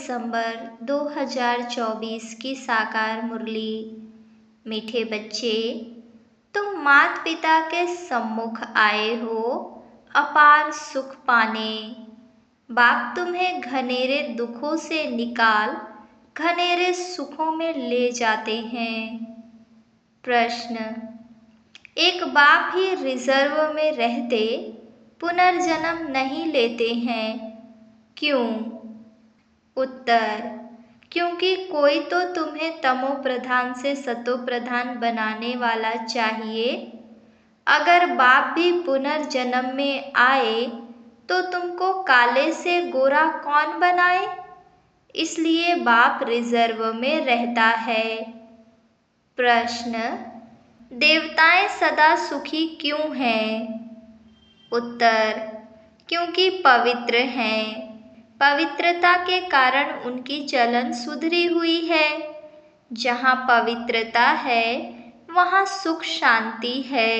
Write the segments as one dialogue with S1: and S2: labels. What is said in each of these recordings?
S1: दिसंबर 2024 की साकार मुरली। मीठे बच्चे, तुम माता पिता के सम्मुख आए हो अपार सुख पाने। बाप तुम्हें घनेरे दुखों से निकाल घनेरे सुखों में ले जाते हैं। प्रश्न, एक बाप ही रिजर्व में रहते पुनर्जन्म नहीं लेते हैं, क्यों? उत्तर, क्योंकि कोई तो तुम्हें तमो प्रधान से सतो प्रधान बनाने वाला चाहिए। अगर बाप भी पुनर्जन्म में आए तो तुमको काले से गोरा कौन बनाए? इसलिए बाप रिजर्व में रहता है। प्रश्न, देवताएं सदा सुखी क्यों हैं? उत्तर, क्योंकि पवित्र हैं। पवित्रता के कारण उनकी चलन सुधरी हुई है। जहाँ पवित्रता है वहाँ सुख शांति है।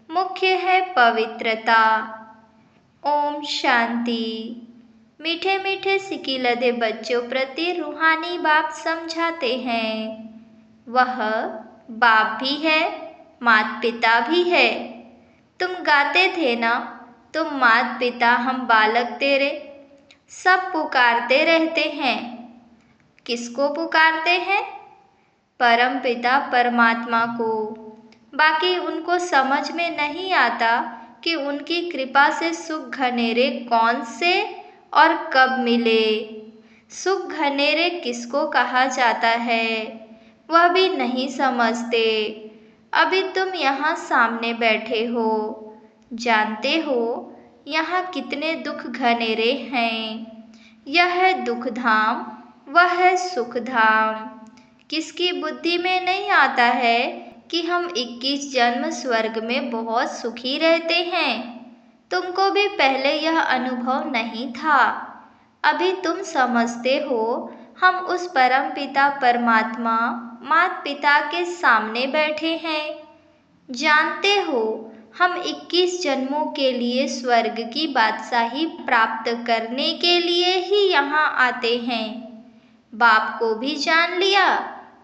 S1: मुख्य है पवित्रता। ओम शांति। मीठे मीठे सिकिलधे बच्चों प्रति रूहानी बाप समझाते हैं। वह बाप भी है, माता पिता भी है। तुम गाते थे ना, तुम माता पिता हम बालक तेरे। सब पुकारते रहते हैं। किसको पुकारते हैं? परम पिता परमात्मा को। बाकी उनको समझ में नहीं आता कि उनकी कृपा से सुख घनेरे कौन से और कब मिले। सुख घनेरे किसको कहा जाता है वह भी नहीं समझते। अभी तुम यहाँ सामने बैठे हो, जानते हो यहाँ कितने दुख घनेरे हैं। यह है दुख धाम, वह है सुख धाम। किसकी बुद्धि में नहीं आता है कि हम 21 जन्म स्वर्ग में बहुत सुखी रहते हैं। तुमको भी पहले यह अनुभव नहीं था। अभी तुम समझते हो हम उस परम पिता परमात्मा माता पिता के सामने बैठे हैं। जानते हो हम 21 जन्मों के लिए स्वर्ग की बादशाही प्राप्त करने के लिए ही यहाँ आते हैं। बाप को भी जान लिया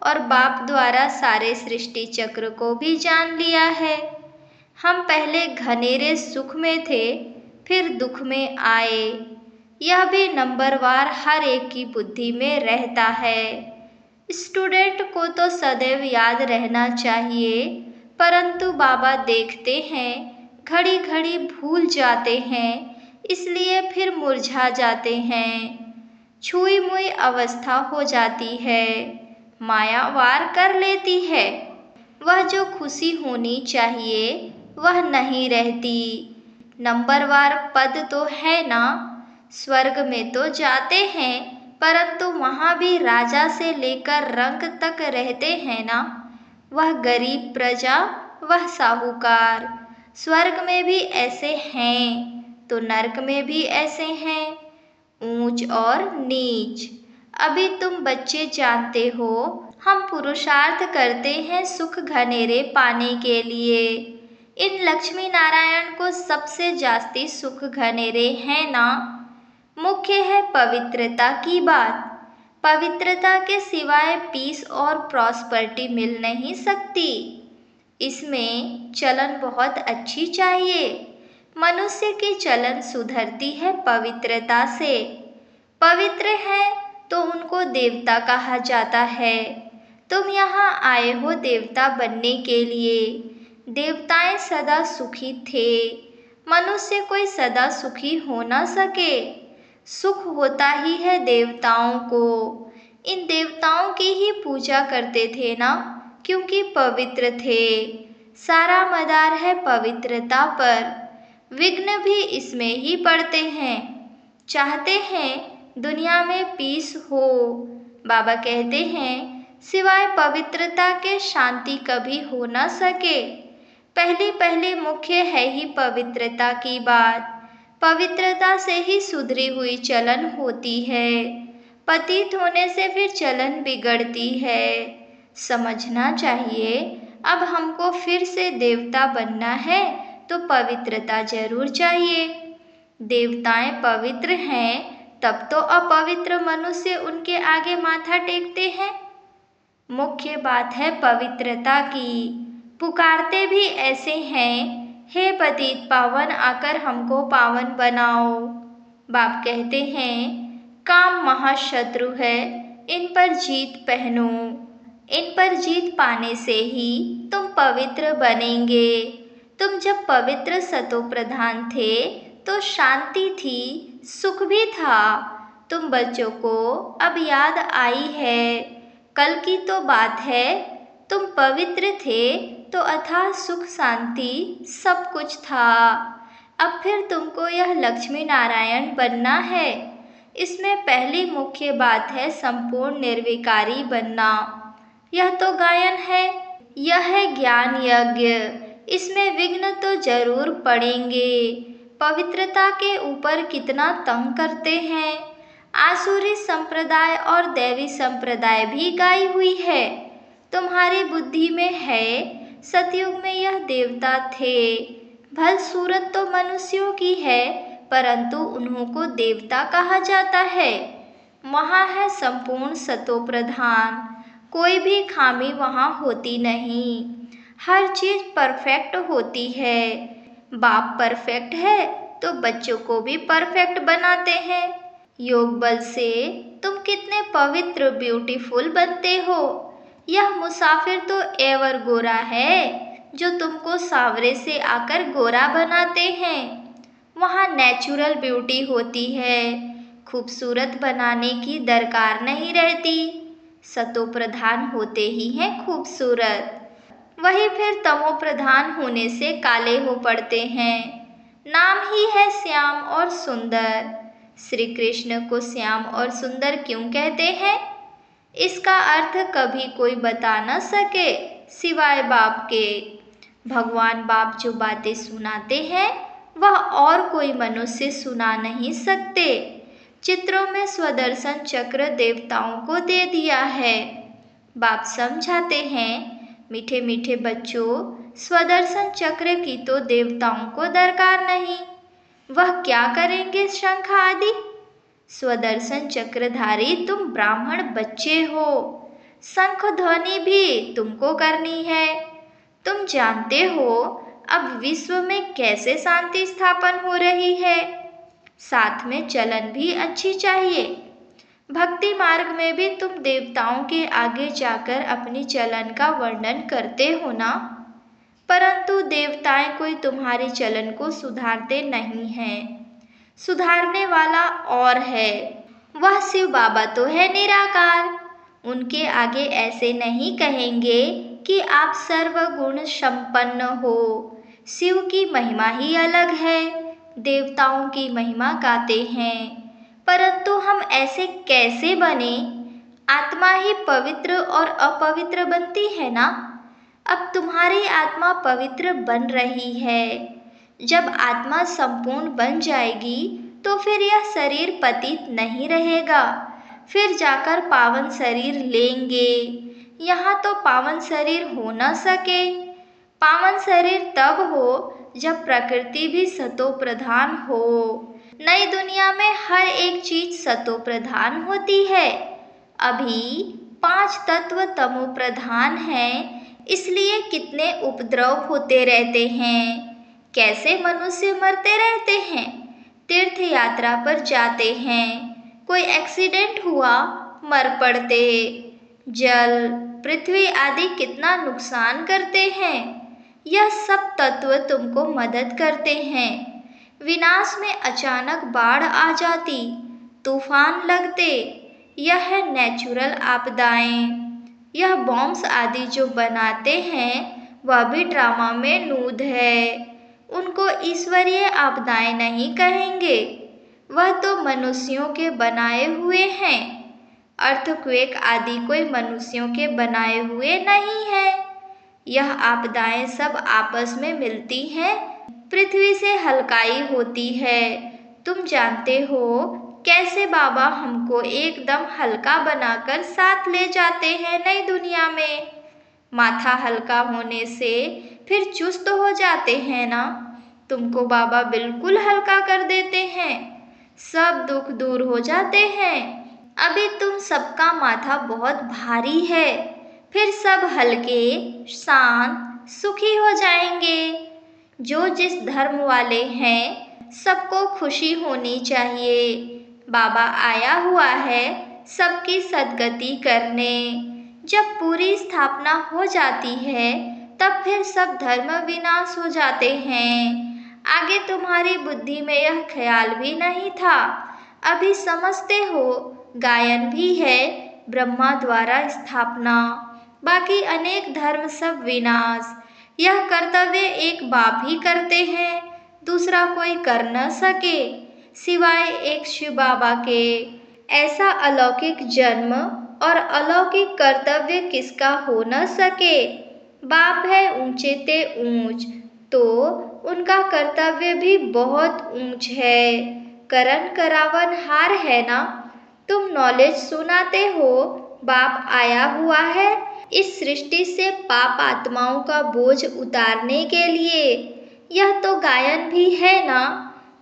S1: और बाप द्वारा सारे सृष्टि चक्र को भी जान लिया है। हम पहले घनेरे सुख में थे, फिर दुख में आए। यह भी नंबरवार हर एक की बुद्धि में रहता है। स्टूडेंट को तो सदैव याद रहना चाहिए, परंतु बाबा देखते हैं घड़ी घड़ी भूल जाते हैं, इसलिए फिर मुरझा जाते हैं। छुई मुई अवस्था हो जाती है, माया वार कर लेती है। वह जो खुशी होनी चाहिए वह नहीं रहती। नंबरवार पद तो है ना, स्वर्ग में तो जाते हैं, परंतु वहाँ भी राजा से लेकर रंक तक रहते हैं ना। वह गरीब प्रजा, वह साहूकार। स्वर्ग में भी ऐसे हैं तो नरक में भी ऐसे हैं, ऊंच और नीच। अभी तुम बच्चे जानते हो हम पुरुषार्थ करते हैं सुख घनेरे पाने के लिए। इन लक्ष्मी नारायण को सबसे जास्ती सुख घनेरे हैं ना। मुख्य है पवित्रता की बात। पवित्रता के सिवाय पीस और प्रॉस्पर्टी मिल नहीं सकती। इसमें चलन बहुत अच्छी चाहिए। मनुष्य की चलन सुधरती है पवित्रता से। पवित्र है तो उनको देवता कहा जाता है। तुम यहाँ आए हो देवता बनने के लिए। देवताएं सदा सुखी थे। मनुष्य कोई सदा सुखी हो ना सके। सुख होता ही है देवताओं को। इन देवताओं की ही पूजा करते थे ना, क्योंकि पवित्र थे। सारा मदार है पवित्रता पर। विघ्न भी इसमें ही पड़ते हैं। चाहते हैं दुनिया में पीस हो। बाबा कहते हैं सिवाय पवित्रता के शांति कभी हो ना सके। पहली पहली मुख्य है ही पवित्रता की बात। पवित्रता से ही सुधरी हुई चलन होती है। पतित होने से फिर चलन बिगड़ती है। समझना चाहिए अब हमको फिर से देवता बनना है तो पवित्रता जरूर चाहिए। देवताएं पवित्र हैं तब तो अपवित्र मनुष्य उनके आगे माथा टेकते हैं। मुख्य बात है पवित्रता की। पुकारते भी ऐसे हैं, हे पतित पावन आकर हमको पावन बनाओ। बाप कहते हैं, काम महाशत्रु है, इन पर जीत पहनो। इन पर जीत पाने से ही तुम पवित्र बनेंगे। तुम जब पवित्र सतो प्रधान थे तो शांति थी, सुख भी था। तुम बच्चों को अब याद आई है, कल की तो बात है। तुम पवित्र थे तो अथाह सुख शांति सब कुछ था। अब फिर तुमको यह लक्ष्मी नारायण बनना है। इसमें पहली मुख्य बात है संपूर्ण निर्विकारी बनना। यह तो गायन है, यह है ज्ञान यज्ञ। इसमें विघ्न तो जरूर पड़ेंगे। पवित्रता के ऊपर कितना तंग करते हैं। आसुरी संप्रदाय और दैवी संप्रदाय भी गाई हुई है। तुम्हारी बुद्धि में है, सतयुग में यह देवता थे। भल सूरत तो मनुष्यों की है, परंतु उन्हों को देवता कहा जाता है। वहाँ है संपूर्ण सतो प्रधान, कोई भी खामी वहाँ होती नहीं। हर चीज परफेक्ट होती है। बाप परफेक्ट है तो बच्चों को भी परफेक्ट बनाते हैं। योग बल से तुम कितने पवित्र ब्यूटीफुल बनते हो। यह मुसाफिर तो एवर गोरा है, जो तुमको सावरे से आकर गोरा बनाते हैं। वहाँ नेचुरल ब्यूटी होती है, खूबसूरत बनाने की दरकार नहीं रहती। सतो प्रधान होते ही हैं खूबसूरत, वही फिर तमो प्रधान होने से काले हो पड़ते हैं। नाम ही है श्याम और सुंदर। श्री कृष्ण को श्याम और सुंदर क्यों कहते हैं? इसका अर्थ कभी कोई बता न सके सिवाय बाप के। भगवान बाप जो बातें सुनाते हैं वह और कोई मनुष्य सुना नहीं सकते। चित्रों में स्वदर्शन चक्र देवताओं को दे दिया है। बाप समझाते हैं, मीठे मीठे बच्चों, स्वदर्शन चक्र की तो देवताओं को दरकार नहीं। वह क्या करेंगे शंख आदि? स्वदर्शन चक्रधारी तुम ब्राह्मण बच्चे हो, शंख ध्वनि भी तुमको करनी है। तुम जानते हो अब विश्व में कैसे शांति स्थापन हो रही है। साथ में चलन भी अच्छी चाहिए। भक्ति मार्ग में भी तुम देवताओं के आगे जाकर अपनी चलन का वर्णन करते हो ना, परंतु देवताएं कोई तुम्हारी चलन को सुधारते नहीं हैं। सुधारने वाला और है, वह शिव बाबा तो है निराकार। उनके आगे ऐसे नहीं कहेंगे कि आप सर्वगुण संपन्न हो। शिव की महिमा ही अलग है, देवताओं की महिमा गाते हैं। परंतु हम ऐसे कैसे बने? आत्मा ही पवित्र और अपवित्र बनती है ना। अब तुम्हारी आत्मा पवित्र बन रही है। जब आत्मा संपूर्ण बन जाएगी तो फिर यह शरीर पतित नहीं रहेगा। फिर जाकर पावन शरीर लेंगे। यहाँ तो पावन शरीर हो न सके। पावन शरीर तब हो जब प्रकृति भी सतो प्रधान हो। नई दुनिया में हर एक चीज सतो प्रधान होती है। अभी 5 तत्व तमो प्रधान हैं, इसलिए कितने उपद्रव होते रहते हैं। कैसे मनुष्य मरते रहते हैं। तीर्थ यात्रा पर जाते हैं, कोई एक्सीडेंट हुआ, मर पड़ते। जल, पृथ्वी आदि कितना नुकसान करते हैं। यह सब तत्व तुमको मदद करते हैं। विनाश में अचानक बाढ़ आ जाती, तूफान लगते, यह है नेचुरल आपदाएं। यह बॉम्ब्स आदि जो बनाते हैं वह भी ड्रामा में नूद है। उनको ईश्वरीय आपदाएं नहीं कहेंगे, वह तो मनुष्यों के बनाए हुए हैं। अर्थक्वेक आदि कोई मनुष्यों के बनाए हुए नहीं है। यह आपदाएं सब आपस में मिलती हैं, पृथ्वी से हल्काई होती है। तुम जानते हो कैसे बाबा हमको एकदम हल्का बनाकर साथ ले जाते हैं नई दुनिया में। माथा हल्का होने से फिर चुस्त हो जाते हैं ना। तुमको बाबा बिल्कुल हल्का कर देते हैं। सब दुख दूर हो जाते हैं। अभी तुम सबका माथा बहुत भारी है, फिर सब हल्के, शांत, सुखी हो जाएंगे। जो जिस धर्म वाले हैं सबको खुशी होनी चाहिए। बाबा आया हुआ है सबकी सद्गति करने। जब पूरी स्थापना हो जाती है तब फिर सब धर्म विनाश हो जाते हैं। आगे तुम्हारी बुद्धि में यह ख्याल भी नहीं था, अभी समझते हो। गायन भी है ब्रह्मा द्वारा स्थापना, बाकी अनेक धर्म सब विनाश। यह कर्तव्य एक बाप ही करते हैं, दूसरा कोई कर न सके सिवाय एक शिव बाबा के। ऐसा अलौकिक जन्म और अलौकिक कर्तव्य किसका हो न सके। बाप है ऊंचे ते ऊंच, तो उनका कर्तव्य भी बहुत ऊंच है। करण करावन हार है ना। तुम नॉलेज सुनाते हो, बाप आया हुआ है इस सृष्टि से पाप आत्माओं का बोझ उतारने के लिए। यह तो गायन भी है ना।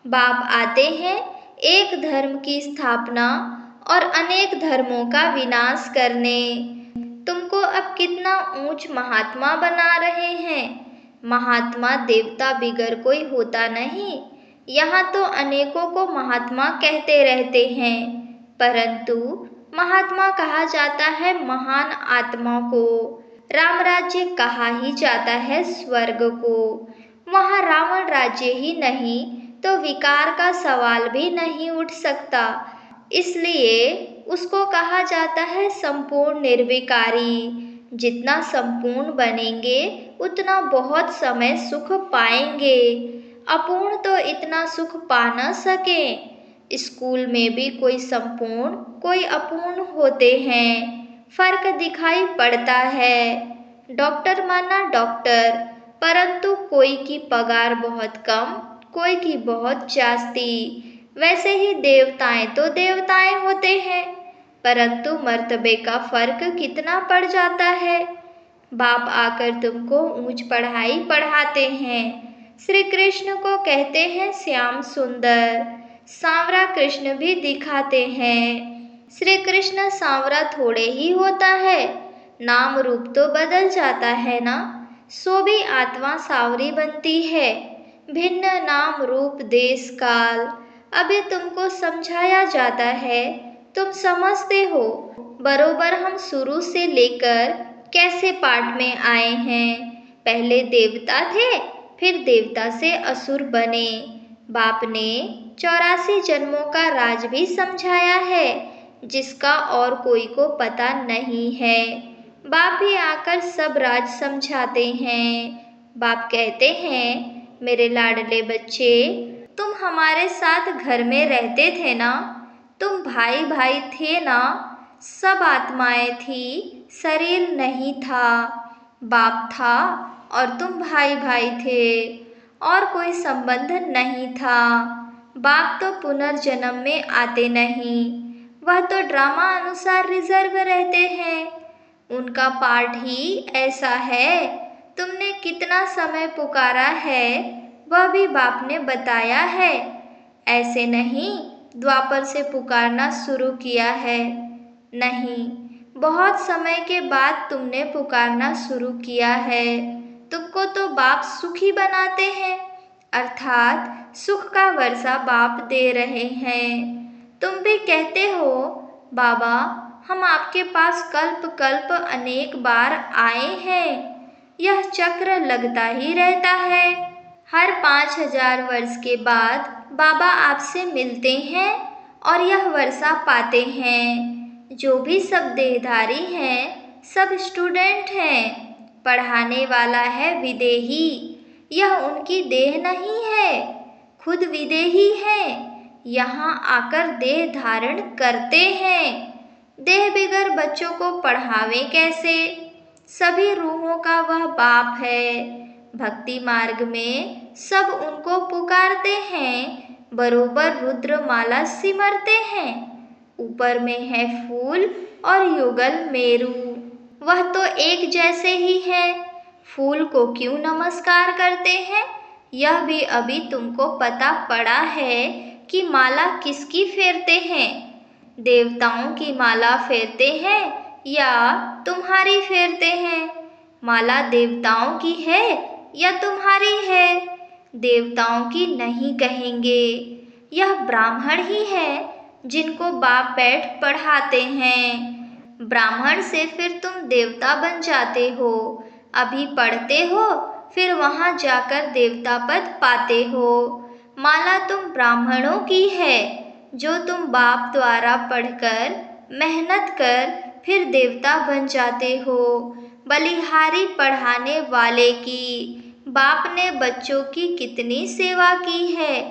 S1: बाप आते हैं एक धर्म की स्थापना और अनेक धर्मों का विनाश करने। तुमको अब कितना ऊंच महात्मा बना रहे हैं। महात्मा देवता बिगर कोई होता नहीं। यहाँ तो अनेकों को महात्मा कहते रहते हैं, परंतु महात्मा कहा जाता है महान आत्मा को। राम राज्य कहा ही जाता है स्वर्ग को। वहाँ रावण राज्य ही नहीं तो विकार का सवाल भी नहीं उठ सकता, इसलिए उसको कहा जाता है संपूर्ण निर्विकारी। जितना संपूर्ण बनेंगे उतना बहुत समय सुख पाएंगे। अपूर्ण तो इतना सुख पा न सके। स्कूल में भी कोई संपूर्ण कोई अपूर्ण होते हैं, फर्क दिखाई पड़ता है। डॉक्टर माना डॉक्टर, परंतु कोई की पगार बहुत कम, कोई की बहुत जास्ती। वैसे ही देवताएं तो देवताएं होते हैं, परंतु मर्तबे का फर्क कितना पड़ जाता है। बाप आकर तुमको ऊंच पढ़ाई पढ़ाते हैं। श्री कृष्ण को कहते हैं श्याम सुंदर, सांवरा कृष्ण भी दिखाते हैं। श्री कृष्ण सांवरा थोड़े ही होता है, नाम रूप तो बदल जाता है ना। सो भी आत्मा सांवरी बनती है। भिन्न नाम रूप देश काल अभी तुमको समझाया जाता है, तुम समझते हो। बरोबर हम शुरू से लेकर कैसे पाठ में आए हैं। पहले देवता थे, फिर देवता से असुर बने। बाप ने 84 जन्मों का राज भी समझाया है, जिसका और कोई को पता नहीं है। बाप ही आकर सब राज समझाते हैं। बाप कहते हैं, मेरे लाडले बच्चे, तुम हमारे साथ घर में रहते थे ना। तुम भाई भाई थे ना। सब आत्माएं थी, शरीर नहीं था। बाप था और तुम भाई भाई थे, और कोई संबंध नहीं था। बाप तो पुनर्जन्म में आते नहीं, वह तो ड्रामा अनुसार रिजर्व रहते हैं। उनका पाठ ही ऐसा है। तुमने कितना समय पुकारा है वह भी बाप ने बताया है। ऐसे नहीं द्वापर से पुकारना शुरू किया है, नहीं, बहुत समय के बाद तुमने पुकारना शुरू किया है। तुमको तो बाप सुखी बनाते हैं, अर्थात सुख का वर्षा बाप दे रहे हैं। तुम भी कहते हो, बाबा हम आपके पास कल्प कल्प अनेक बार आए हैं। यह चक्र लगता ही रहता है। हर 5000 वर्ष के बाद बाबा आपसे मिलते हैं और यह वर्षा पाते हैं। जो भी सब देहधारी हैं सब स्टूडेंट हैं। पढ़ाने वाला है विदेही, यह उनकी देह नहीं है, खुद विदेही है। यहाँ आकर देह धारण करते हैं। देह बिगर बच्चों को पढ़ावे कैसे। सभी रूहों का वह बाप है। भक्ति मार्ग में सब उनको पुकारते हैं, बरोबर रुद्र माला सिमरते हैं। ऊपर में है फूल और युगल मेरू, वह तो एक जैसे ही है। फूल को क्यों नमस्कार करते हैं, यह भी अभी तुमको पता पड़ा है कि माला किसकी फेरते हैं? देवताओं की माला फेरते हैं या तुम्हारी फेरते हैं? माला देवताओं की है या तुम्हारी है? देवताओं की नहीं कहेंगे, यह ब्राह्मण ही है जिनको बाप बैठ पढ़ाते हैं। ब्राह्मण से फिर तुम देवता बन जाते हो। अभी पढ़ते हो, फिर वहाँ जाकर देवता पद पाते हो। माला तुम ब्राह्मणों की है, जो तुम बाप द्वारा पढ़कर मेहनत कर फिर देवता बन जाते हो। बलिहारी पढ़ाने वाले की। बाप ने बच्चों की कितनी सेवा की है,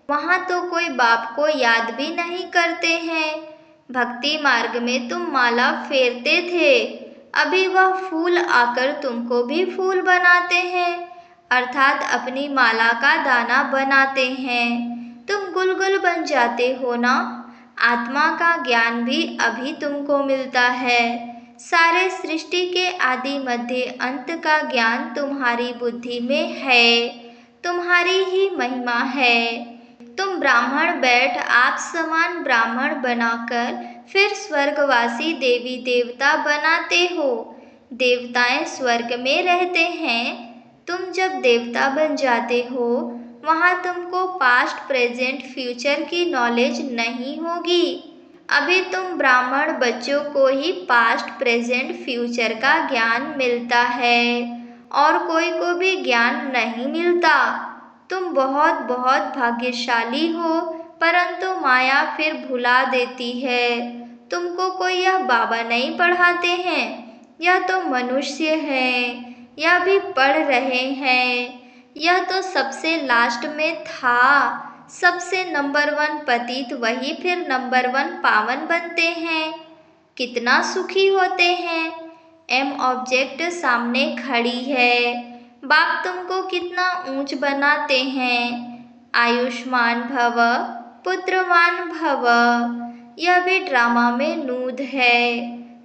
S1: वहाँ तो कोई बाप को याद भी नहीं करते हैं। भक्ति मार्ग में तुम माला फेरते थे, अभी वह फूल आकर तुमको भी फूल बनाते हैं, अर्थात अपनी माला का दाना बनाते हैं। तुम गुलगुल बन जाते हो ना। आत्मा का ज्ञान भी अभी तुमको मिलता है। सारे सृष्टि के आदि मध्य अंत का ज्ञान तुम्हारी बुद्धि में है, तुम्हारी ही महिमा है। तुम ब्राह्मण बैठ आप समान ब्राह्मण बनाकर फिर स्वर्गवासी देवी देवता बनाते हो। देवताएं स्वर्ग में रहते हैं। तुम जब देवता बन जाते हो, वहाँ तुमको पास्ट प्रेजेंट फ्यूचर की नॉलेज नहीं होगी। अभी तुम ब्राह्मण बच्चों को ही पास्ट प्रेजेंट फ्यूचर का ज्ञान मिलता है, और कोई को भी ज्ञान नहीं मिलता। तुम बहुत बहुत भाग्यशाली हो, परंतु माया फिर भुला देती है। तुमको कोई यह बाबा नहीं पढ़ाते हैं, यह तो मनुष्य हैं, यह भी पढ़ रहे हैं। यह तो सबसे लास्ट में था। सबसे नंबर 1 पतित वही फिर नंबर 1 पावन बनते हैं। कितना सुखी होते हैं। एम ऑब्जेक्ट सामने खड़ी है, बाप तुमको कितना ऊंच बनाते हैं। आयुष्मान भव, पुत्रवान भव। यह भी ड्रामा में नूद है।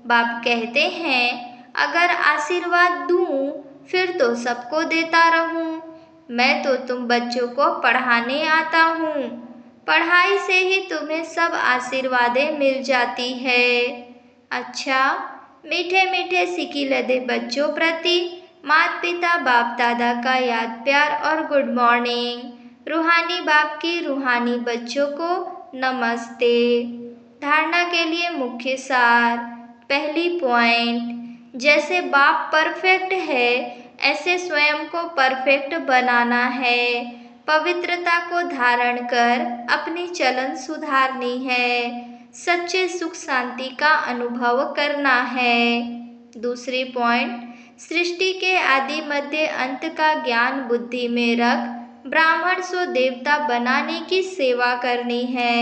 S1: बाप कहते हैं अगर आशीर्वाद दूं फिर तो सबको देता रहूं। मैं तो तुम बच्चों को पढ़ाने आता हूँ। पढ़ाई से ही तुम्हें सब आशीर्वादें मिल जाती है। अच्छा, मीठे मीठे सिकिलधे बच्चों प्रति माता पिता बाप दादा का याद प्यार और गुड मॉर्निंग। रूहानी बाप की रूहानी बच्चों को नमस्ते। धारणा के लिए मुख्य सार। पहली पॉइंट, जैसे बाप परफेक्ट है, ऐसे स्वयं को परफेक्ट बनाना है। पवित्रता को धारण कर अपनी चलन सुधारनी है। सच्चे सुख शांति का अनुभव करना है। दूसरी पॉइंट, सृष्टि के आदि मध्य अंत का ज्ञान बुद्धि में रख ब्राह्मण सो देवता बनाने की सेवा करनी है।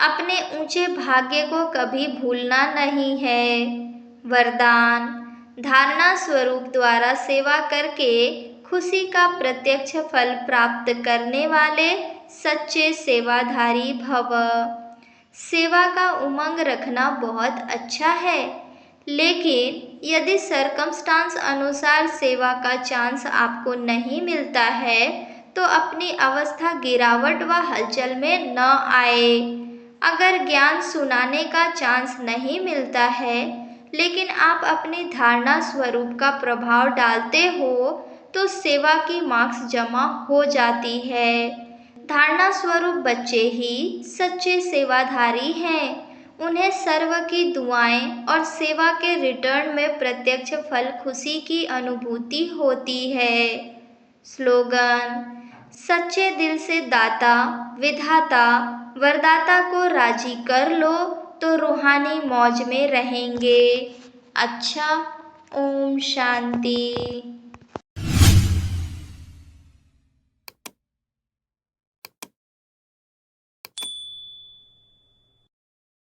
S1: अपने ऊंचे भाग्य को कभी भूलना नहीं है। वरदान, धारणा स्वरूप द्वारा सेवा करके खुशी का प्रत्यक्ष फल प्राप्त करने वाले सच्चे सेवाधारी भव। सेवा का उमंग रखना बहुत अच्छा है, लेकिन यदि सरकमस्टांस अनुसार सेवा का चांस आपको नहीं मिलता है तो अपनी अवस्था गिरावट व हलचल में न आए। अगर ज्ञान सुनाने का चांस नहीं मिलता है, लेकिन आप अपनी धारणा स्वरूप का प्रभाव डालते हो तो सेवा की मार्क्स जमा हो जाती है। धारणा स्वरूप बच्चे ही सच्चे सेवाधारी हैं। उन्हें सर्व की दुआएं और सेवा के रिटर्न में प्रत्यक्ष फल खुशी की अनुभूति होती है। स्लोगन, सच्चे दिल से दाता विधाता वरदाता को राजी कर लो तो रूहानी मौज में रहेंगे। अच्छा, ओम शांति।